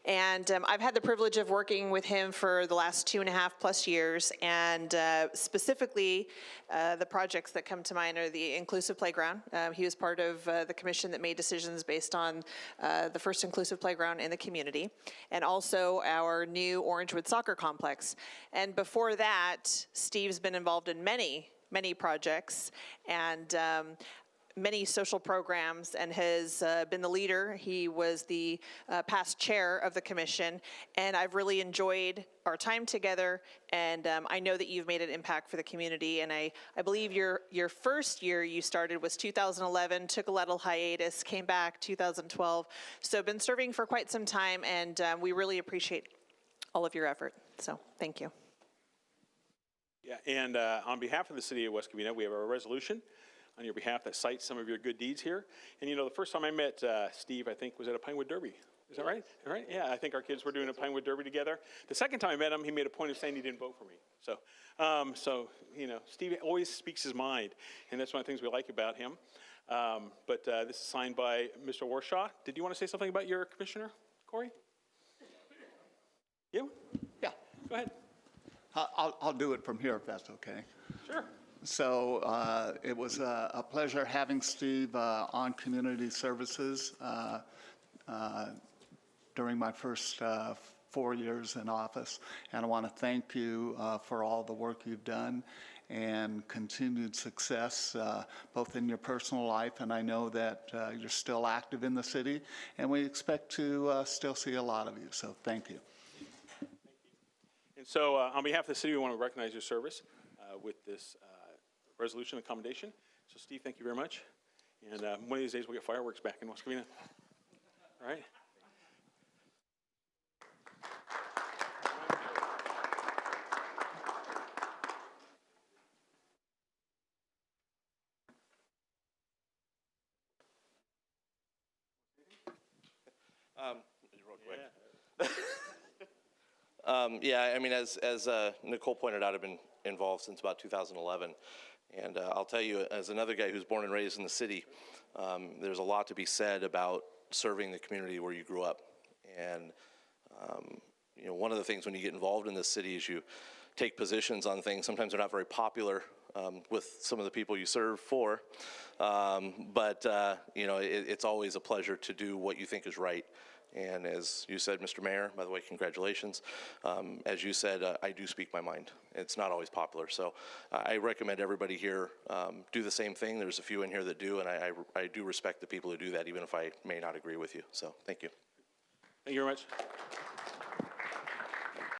And I've had the privilege of working with him for the last 2.5+ years, and specifically the projects that come to mind are the inclusive playground. He was part of the commission that made decisions based on the first inclusive playground in the community, and also our new Orangewood soccer complex. And before that, Steve's been involved in many projects and many social programs, and has been the leader. He was the past chair of the commission, and I've really enjoyed our time together, and I know that you've made an impact for the community. And I believe your first year you started was 2011, took a little hiatus, came back 2012, so been serving for quite some time, and we really appreciate all of your effort, so thank you. Yeah, and on behalf of the city of West Covina, we have a resolution on your behalf that cites some of your good deeds here. And you know, the first time I met Steve, I think, was at a Pinewood Derby. Is that right? All right? Yeah, I think our kids were doing a Pinewood Derby together. The second time I met him, he made a point of saying he didn't vote for me. So, you know, Steve always speaks his mind, and that's one of the things we like about him. But this is signed by Mr. Warshaw. Did you want to say something about your commissioner, Corey? You? Yeah. Go ahead. I'll do it from here if that's okay. Sure. So it was a pleasure having Steve on community services during my first 4 years in office. And I want to thank you for all the work you've done and continued success both in your personal life, and I know that you're still active in the city, and we expect to still see a lot of you. So thank you. And so on behalf of the city, we want to recognize your service with this resolution and commendation. So Steve, thank you very much. And one of these days we'll get fireworks back in West Covina. All right. Real quick. Yeah, I mean, as Nikole pointed out, I've been involved since about 2011. And I'll tell you, as another guy who's born and raised in the city, there's a lot to be said about serving the community where you grew up. And, you know, one of the things when you get involved in this city is you take positions on things. Sometimes they're not very popular with some of the people you serve for. But you know, it's always a pleasure to do what you think is right. And as you said, Mr. Mayor, by the way, congratulations. As you said, I do speak my mind. It's not always popular. So I recommend everybody here do the same thing. There's a few in here that do, and I do respect the people who do that, even if I may not agree with you. So thank you. Thank you very much.